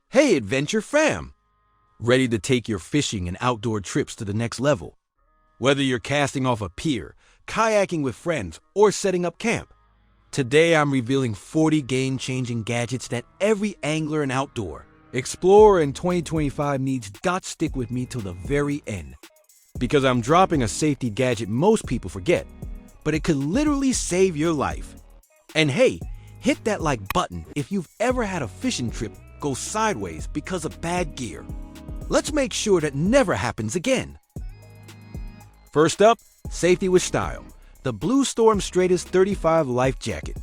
Hey Adventure Fam! Ready to take your fishing and outdoor trips to the next level? Whether you're casting off a pier, kayaking with friends, or setting up camp, today I'm revealing 40 game-changing gadgets that every angler and outdoor explorer in 2025 needs. Stick with me till the very end, because I'm dropping a safety gadget most people forget, but it could literally save your life. And hey, hit that like button if you've ever had a fishing trip go sideways because of bad gear. Let's make sure that never happens again. First up, safety with style. The BLUESTORM Straightest 35 Life Jacket.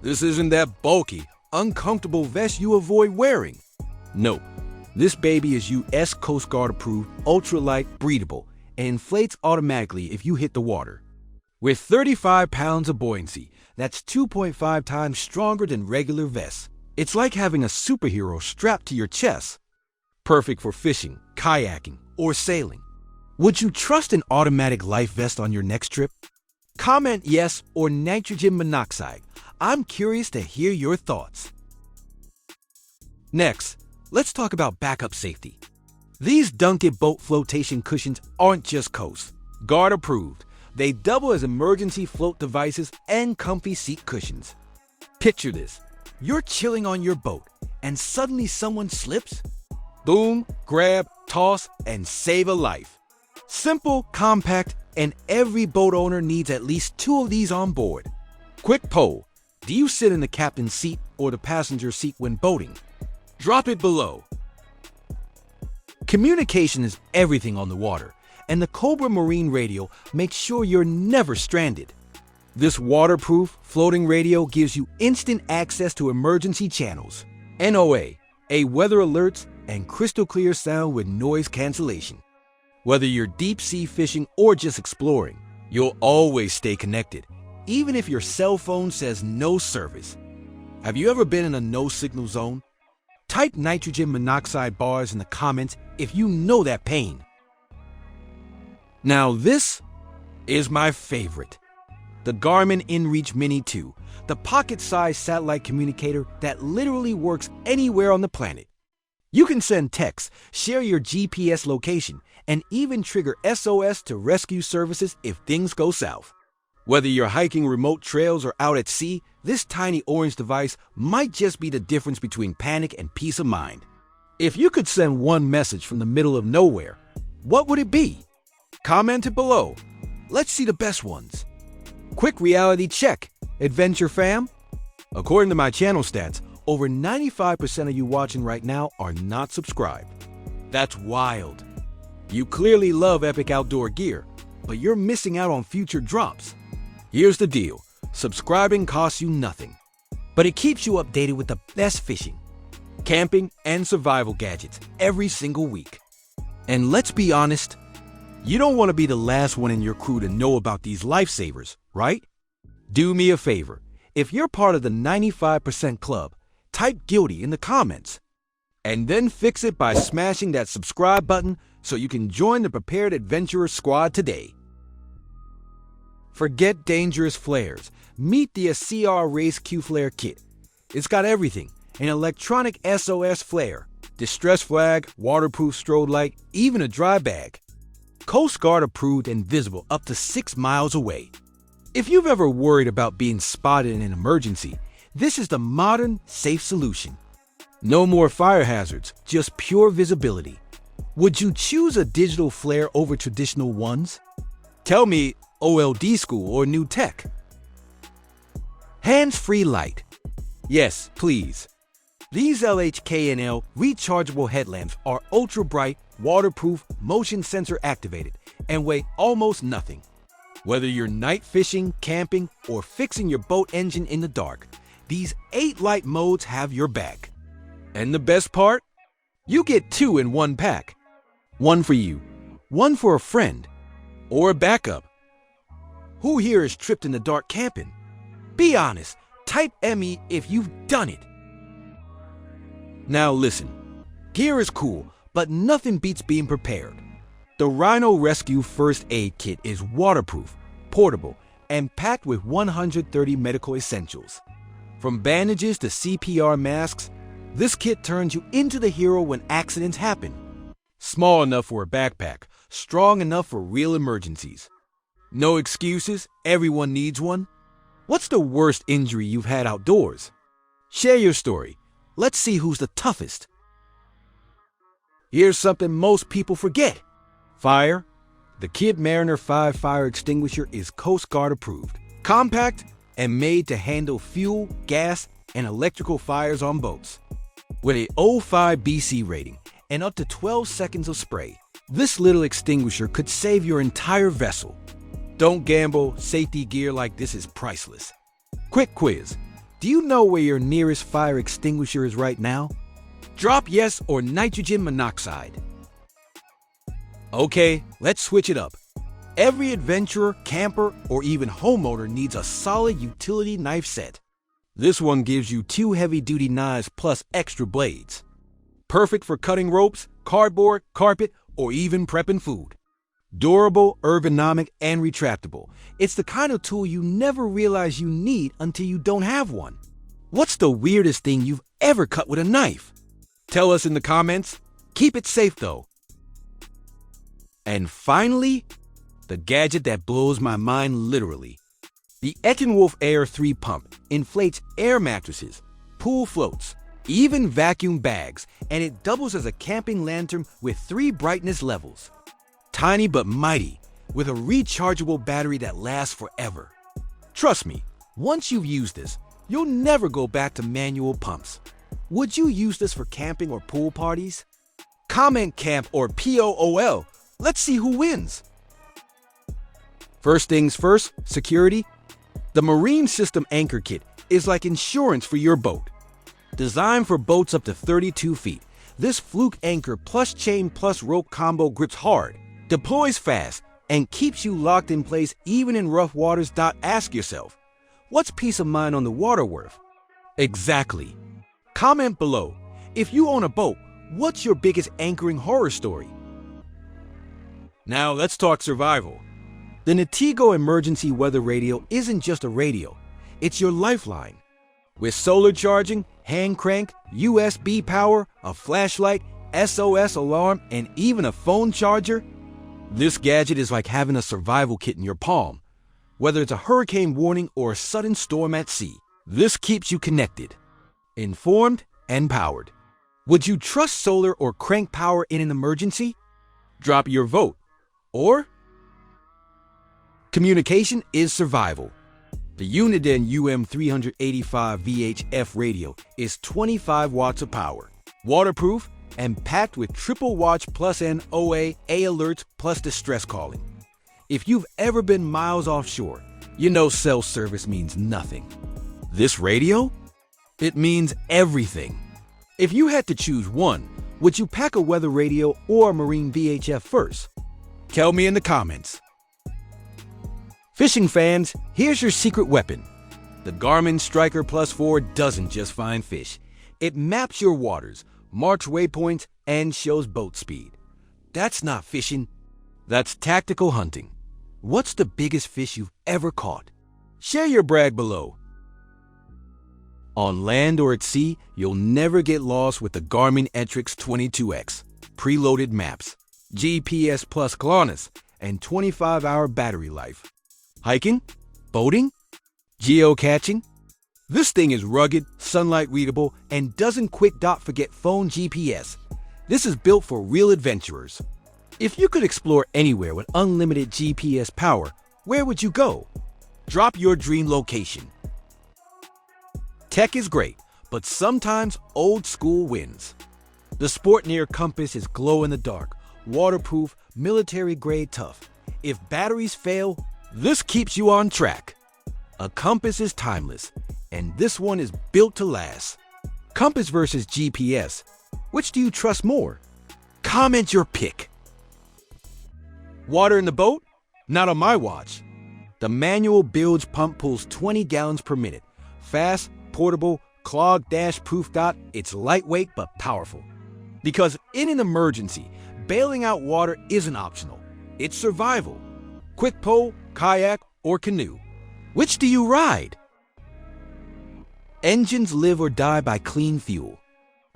This isn't that bulky, uncomfortable vest you avoid wearing. Nope. This baby is US Coast Guard approved, ultralight, breathable, and inflates automatically if you hit the water. With 35 pounds of buoyancy, that's 2.5 times stronger than regular vests. It's like having a superhero strapped to your chest. Perfect for fishing, kayaking, or sailing. Would you trust an automatic life vest on your next trip? Comment yes or nitrogen monoxide. I'm curious to hear your thoughts. Next, let's talk about backup safety. These Dunkin' boat flotation cushions aren't just Coast Guard approved. They double as emergency float devices and comfy seat cushions. Picture this. You're chilling on your boat and suddenly someone slips? Boom, grab, toss, and save a life. Simple, compact, and every boat owner needs at least 2 of these on board. Quick poll. Do you sit in the captain's seat or the passenger seat when boating? Drop it below. Communication is everything on the water, and the Cobra Marine Radio makes sure you're never stranded. This waterproof floating radio gives you instant access to emergency channels, NOAA, weather alerts, and crystal clear sound with noise cancellation. Whether you're deep sea fishing or just exploring, you'll always stay connected, even if your cell phone says no service. Have you ever been in a no signal zone? Type nitrogen monoxide bars in the comments if you know that pain. Now this is my favorite. The Garmin InReach Mini 2, the pocket-sized satellite communicator that literally works anywhere on the planet. You can send texts, share your GPS location, and even trigger SOS to rescue services if things go south. Whether you're hiking remote trails or out at sea, this tiny orange device might just be the difference between panic and peace of mind. If you could send one message from the middle of nowhere, what would it be? Comment it below. Let's see the best ones. Quick reality check, Adventure Fam. According to my channel stats, over 95% of you watching right now are not subscribed. That's wild. You clearly love epic outdoor gear, but you're missing out on future drops. Here's the deal. Subscribing costs you nothing, but it keeps you updated with the best fishing, camping, and survival gadgets every single week. And let's be honest, you don't want to be the last one in your crew to know about these lifesavers, right? Do me a favor. If you're part of the 95% club, type guilty in the comments. And then fix it by smashing that subscribe button so you can join the Prepared Adventurer Squad today. Forget dangerous flares. Meet the ACR Race Q Flare Kit. It's got everything. An electronic SOS flare, distress flag, waterproof strobe light, even a dry bag. Coast Guard approved and visible up to 6 miles away. If you've ever worried about being spotted in an emergency, this is the modern, safe solution. No more fire hazards, just pure visibility. Would you choose a digital flare over traditional ones? Tell me OLD school or new tech. Hands-free light. Yes, please. These LHKNL rechargeable headlamps are ultra-bright, waterproof, motion sensor activated, and weigh almost nothing. Whether you're night fishing, camping, or fixing your boat engine in the dark, these 8 light modes have your back. And the best part? You get 2 in one pack. One for you, one for a friend, or a backup. Who here is tripped in the dark camping? Be honest, type ME if you've done it. Now listen, gear is cool, but nothing beats being prepared. The RHINO Rescue First Aid Kit is waterproof, portable, and packed with 130 medical essentials. From bandages to CPR masks, this kit turns you into the hero when accidents happen. Small enough for a backpack, strong enough for real emergencies. No excuses, everyone needs one. What's the worst injury you've had outdoors? Share your story. Let's see who's the toughest. Here's something most people forget. Fire. The Kidde Mariner 5 fire extinguisher is Coast Guard approved, compact, and made to handle fuel, gas, and electrical fires on boats. With a 05 BC rating and up to 12 seconds of spray, this little extinguisher could save your entire vessel. Don't gamble, safety gear like this is priceless. Quick quiz. Do you know where your nearest fire extinguisher is right now? Drop yes or nitrogen monoxide. Okay, let's switch it up. Every adventurer, camper, or even homeowner needs a solid utility knife set. This one gives you 2 heavy-duty knives plus extra blades. Perfect for cutting ropes, cardboard, carpet, or even prepping food. Durable, ergonomic, and retractable. It's the kind of tool you never realize you need until you don't have one. What's the weirdest thing you've ever cut with a knife? Tell us in the comments. Keep it safe though. And finally, the gadget that blows my mind literally. The ETENWOLF AIR Pump inflates air mattresses, pool floats, even vacuum bags, and it doubles as a camping lantern with 3 brightness levels. Tiny but mighty, with a rechargeable battery that lasts forever. Trust me, once you've used this, you'll never go back to manual pumps. Would you use this for camping or pool parties? Comment camp or POOL. Let's see who wins. First things first, security. The Marine System Anchor Kit is like insurance for your boat. Designed for boats up to 32 feet, this Fluke anchor plus chain plus rope combo grips hard, deploys fast, and keeps you locked in place even in rough waters. Ask yourself, what's peace of mind on the water worth? Exactly. Comment below. If you own a boat, what's your biggest anchoring horror story? Now let's talk survival. The Natigo Emergency Weather Radio isn't just a radio, it's your lifeline. With solar charging, hand crank, USB power, a flashlight, SOS alarm, and even a phone charger, this gadget is like having a survival kit in your palm. Whether it's a hurricane warning or a sudden storm at sea, this keeps you connected, informed, and powered. Would you trust solar or crank power in an emergency? Drop your vote. Or communication is survival. The Uniden UM385 VHF radio is 25 watts of power, waterproof, and packed with triple watch plus NOAA A alerts plus distress calling. If you've ever been miles offshore, you know cell service means nothing. This radio? It means everything. If you had to choose one, would you pack a weather radio or a marine VHF first? Tell me in the comments. Fishing fans, here's your secret weapon. The Garmin Striker Plus 4 doesn't just find fish. It maps your waters, marks waypoints, and shows boat speed. That's not fishing. That's tactical hunting. What's the biggest fish you've ever caught? Share your brag below. On land or at sea, you'll never get lost with the Garmin eTrex 22X. Preloaded maps, GPS plus GLONASS, and 25-hour battery life. Hiking? Boating? Geocaching? This thing is rugged, sunlight readable, and doesn't forget phone GPS. This is built for real adventurers. If you could explore anywhere with unlimited GPS power, where would you go? Drop your dream location. Tech is great, but sometimes old school wins. The Sportneer compass is glow in the dark, waterproof, military grade tough. If batteries fail, this keeps you on track. A compass is timeless, and this one is built to last. Compass versus GPS, which do you trust more? Comment your pick. Water in the boat? Not on my watch. The manual Bilge pump pulls 20 gallons per minute. Fast, portable, clog-proof. It's lightweight but powerful. Because in an emergency, bailing out water isn't optional. It's survival. Quick pole, kayak, or canoe. Which do you ride? Engines live or die by clean fuel.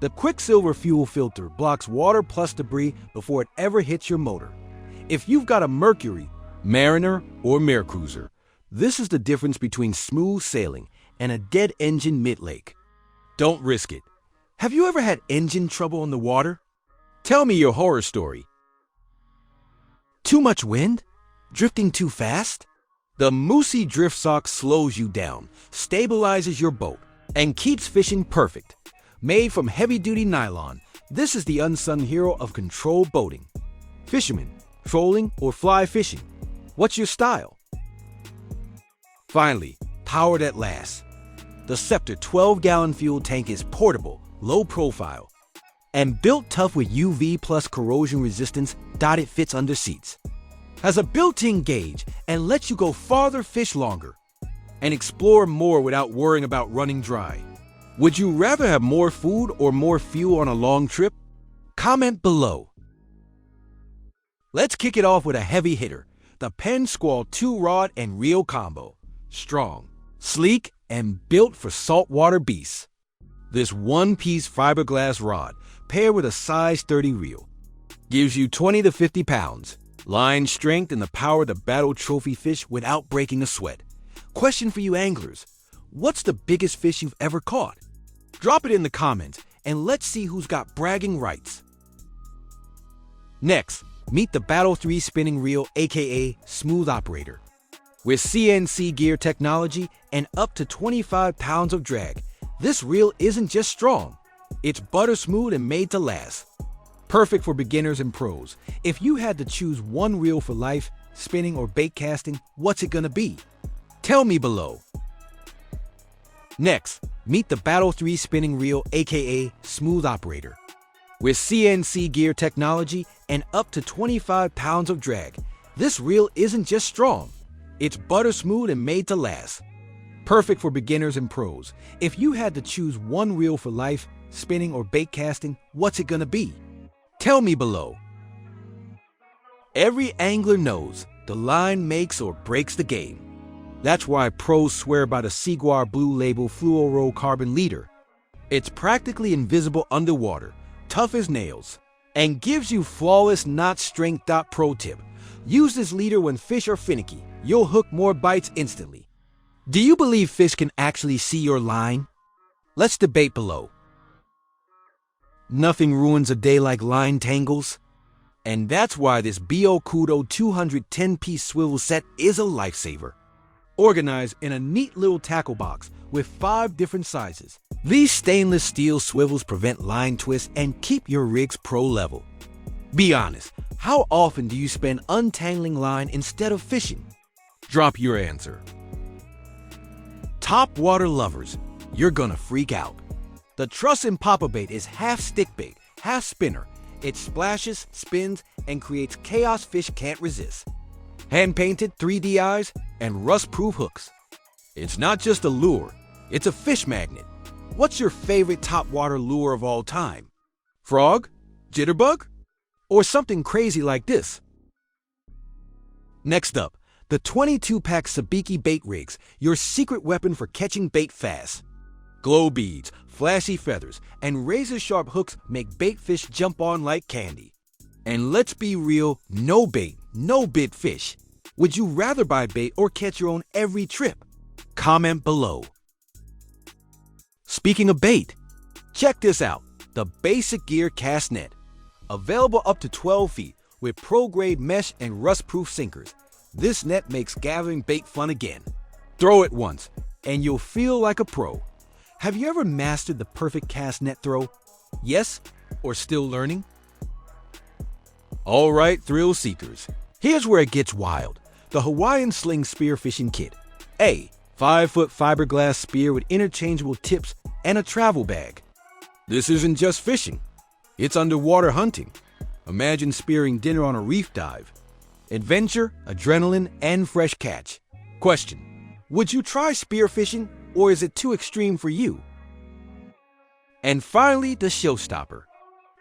The Quicksilver fuel filter blocks water plus debris before it ever hits your motor. If you've got a Mercury, Mariner, or Mercruiser, this is the difference between smooth sailing and a dead engine mid-lake. Don't risk it. Have you ever had engine trouble on the water? Tell me your horror story. Too much wind? Drifting too fast? The MOOCY Drift Sock slows you down, stabilizes your boat, and keeps fishing perfect. Made from heavy-duty nylon, this is the unsung hero of controlled boating. Fishermen, trolling, or fly fishing, what's your style? Finally, powered at last. The Scepter 12-gallon fuel tank is portable, low profile, and built tough with UV plus corrosion resistance. It fits under seats. Has a built-in gauge and lets you go farther, fish longer, and explore more without worrying about running dry. Would you rather have more food or more fuel on a long trip? Comment below. Let's kick it off with a heavy hitter, the PENN Squall 2-rod and reel combo. Strong, sleek, and built for saltwater beasts. This one-piece fiberglass rod, paired with a size 30 reel, gives you 20 to 50 pounds, line strength, and the power to battle trophy fish without breaking a sweat. Question for you anglers, what's the biggest fish you've ever caught? Drop it in the comments, and let's see who's got bragging rights. Next, meet the Battle 3 spinning reel, aka Smooth Operator. With CNC gear technology and up to 25 pounds of drag, this reel isn't just strong, it's butter smooth and made to last. Perfect for beginners and pros. If you had to choose one reel for life, spinning or bait casting, what's it gonna be? Tell me below. Next, meet the Battle 3 spinning reel, aka Smooth Operator. With CNC gear technology and up to 25 pounds of drag, this reel isn't just strong, it's butter smooth and made to last. Perfect for beginners and pros. If you had to choose one reel for life, spinning or bait casting, what's it gonna be? Tell me below. Every angler knows the line makes or breaks the game. That's why pros swear by the Seaguar Blue Label Fluorocarbon leader. It's practically invisible underwater, tough as nails, and gives you flawless knot strength. Pro tip: use this leader when fish are finicky. You'll hook more bites instantly. Do you believe fish can actually see your line? Let's debate below. Nothing ruins a day like line tangles. And that's why this Beoccudo 210-piece swivel set is a lifesaver. Organized in a neat little tackle box with 5 different sizes. These stainless steel swivels prevent line twists and keep your rigs pro level. Be honest, how often do you spend untangling line instead of fishing? Drop your answer. Top water lovers, you're gonna freak out. The TRUSCEND PoPobait is half stick bait, half spinner. It splashes, spins, and creates chaos fish can't resist. Hand-painted 3D eyes and rust-proof hooks. It's not just a lure, it's a fish magnet. What's your favorite top water lure of all time? Frog? Jitterbug? Or something crazy like this? Next up, the 22-pack Sabiki bait rigs, your secret weapon for catching bait fast. Glow beads, flashy feathers, and razor-sharp hooks make bait fish jump on like candy. And let's be real, no bait, no bid fish. Would you rather buy bait or catch your own every trip? Comment below. Speaking of bait, check this out, the BasicGear Cast Net. Available up to 12 feet with pro-grade mesh and rust-proof sinkers. This net makes gathering bait fun again. Throw it once, and you'll feel like a pro. Have you ever mastered the perfect cast net throw? Yes, or still learning? All right, thrill seekers, here's where it gets wild. The Hawaiian Sling Spearfishing Kit. A 5-foot fiberglass spear with interchangeable tips and a travel bag. This isn't just fishing, it's underwater hunting. Imagine spearing dinner on a reef dive. Adventure, adrenaline, and fresh catch. Question: would you try spearfishing, or is it too extreme for you? And finally, the showstopper.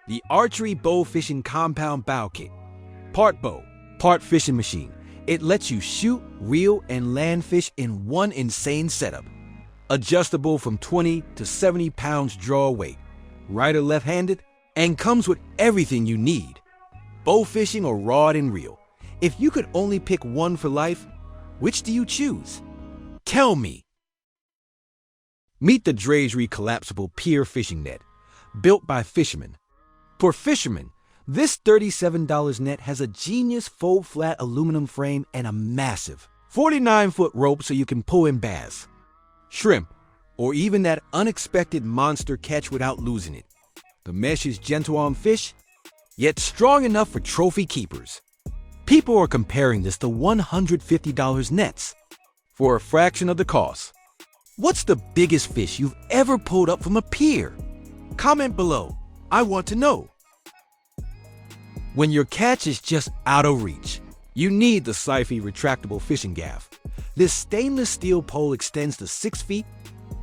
The Archery Bow Fishing Compound Bow Kit. Part bow, part fishing machine. It lets you shoot, reel, and land fish in one insane setup. Adjustable from 20 to 70 pounds draw weight, right or left-handed, and comes with everything you need. Bow fishing or rod and reel. If you could only pick one for life, which do you choose? Tell me. Meet the Dragery Collapsible Pier Fishing Net, built by fishermen. For fishermen, this $37 net has a genius fold-flat aluminum frame and a massive 49-foot rope so you can pull in bass, shrimp, or even that unexpected monster catch without losing it. The mesh is gentle on fish, yet strong enough for trophy keepers. People are comparing this to $150 nets for a fraction of the cost. What's the biggest fish you've ever pulled up from a pier? Comment below. I want to know. When your catch is just out of reach, you need the Siphy retractable fishing gaff. This stainless steel pole extends to 6 feet,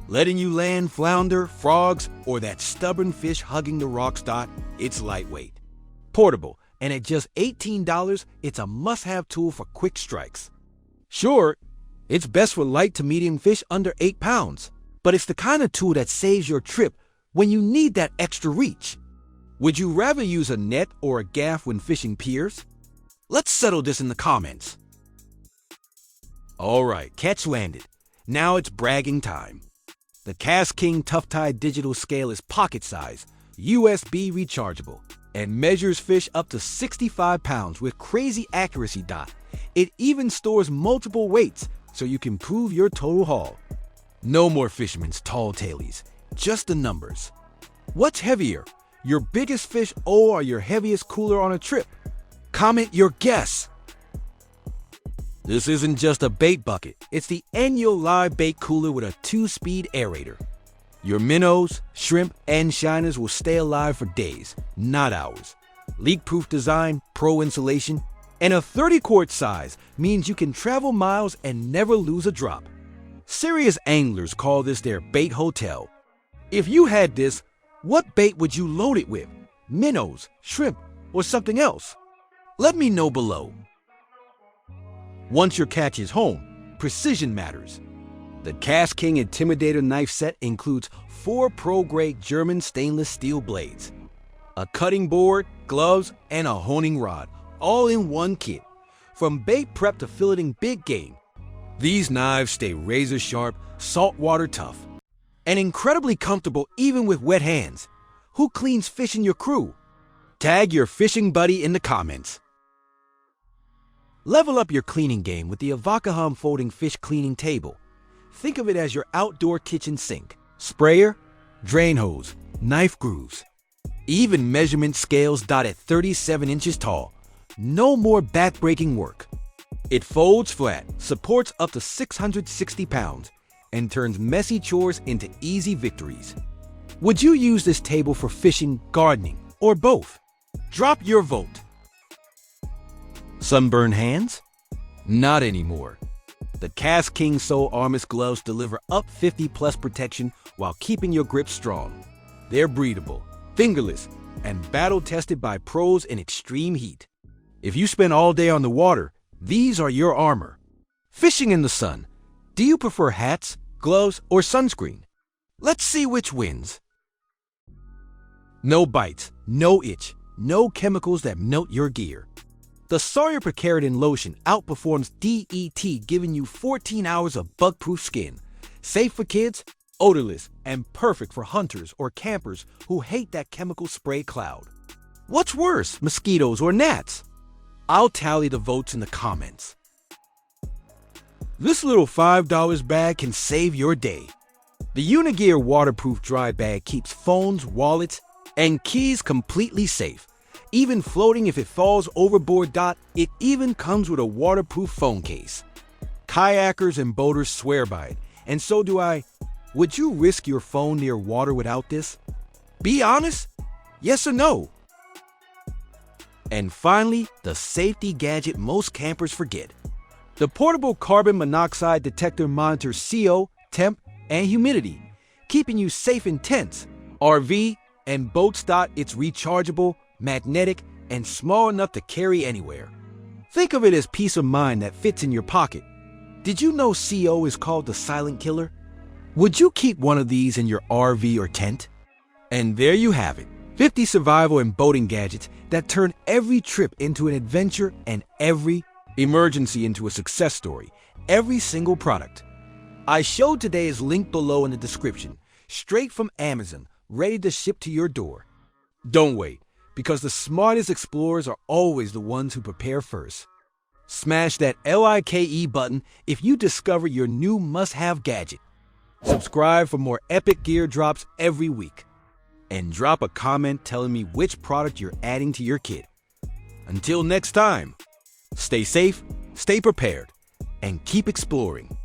letting you land flounder, frogs, or that stubborn fish hugging the rocks. It's lightweight, portable, and at just $18, it's a must-have tool for quick strikes. Sure, it's best for light to medium fish under 8 pounds, but it's the kind of tool that saves your trip when you need that extra reach. Would you rather use a net or a gaff when fishing piers? Let's settle this in the comments. Alright, catch landed. Now it's bragging time. The KastKing Tough Tide digital scale is pocket size, USB rechargeable, and measures fish up to 65 pounds with crazy accuracy. It even stores multiple weights so you can prove your total haul. No more fishermen's tall tailies, just the numbers. What's heavier, your biggest fish or your heaviest cooler on a trip? Comment your guess. This isn't just a bait bucket, it's the annual live bait cooler with a 2-speed aerator. Your minnows, shrimp, and shiners will stay alive for days, not hours. Leak-proof design, pro insulation, and a 30-quart size means you can travel miles and never lose a drop. Serious anglers call this their bait hotel. If you had this, what bait would you load it with? Minnows, shrimp, or something else? Let me know below. Once your catch is home, precision matters. The KastKing Intimidator knife set includes 4 pro-grade German stainless steel blades, a cutting board, gloves, and a honing rod, all in one kit. From bait prep to filleting big game, these knives stay razor sharp, saltwater tough, and incredibly comfortable even with wet hands. Who cleans fish in your crew? Tag your fishing buddy in the comments. Level up your cleaning game with the Avacaham Folding Fish Cleaning Table. Think of it as your outdoor kitchen sink. Sprayer, drain hose, knife grooves, even measurement scales at 37 inches tall. No more back-breaking work. It folds flat, supports up to 660 pounds, and turns messy chores into easy victories. Would you use this table for fishing, gardening, or both? Drop your vote. Sunburned hands? Not anymore. The KastKing Sole Armis gloves deliver up 50+ protection while keeping your grip strong. They're breathable, fingerless, and battle-tested by pros in extreme heat. If you spend all day on the water, these are your armor. Fishing in the sun. Do you prefer hats, gloves, or sunscreen? Let's see which wins. No bites, no itch, no chemicals that melt your gear. The Sawyer Perkeratin lotion outperforms DET, giving you 14 hours of bug-proof skin. Safe for kids, odorless, and perfect for hunters or campers who hate that chemical spray cloud. What's worse, mosquitoes or gnats? I'll tally the votes in the comments. This little $5 bag can save your day. The Unigear waterproof dry bag keeps phones, wallets, and keys completely safe. Even floating if it falls overboard. It even comes with a waterproof phone case. Kayakers and boaters swear by it, and so do I. Would you risk your phone near water without this? Be honest, yes or no? And finally, the safety gadget most campers forget. The portable carbon monoxide detector monitors CO, temp, and humidity, keeping you safe in tents, RV, and boats. It's rechargeable, magnetic, and small enough to carry anywhere. Think of it as peace of mind that fits in your pocket. Did you know CO is called the silent killer? Would you keep one of these in your RV or tent? And there you have it, 50 survival and boating gadgets that turn every trip into an adventure and every emergency into a success story, every single product. I showed today is linked below in the description, straight from Amazon, ready to ship to your door. Don't wait, because the smartest explorers are always the ones who prepare first. Smash that LIKE button if you discover your new must-have gadget. Subscribe for more epic gear drops every week. And drop a comment telling me which product you're adding to your kit. Until next time, stay safe, stay prepared, and keep exploring.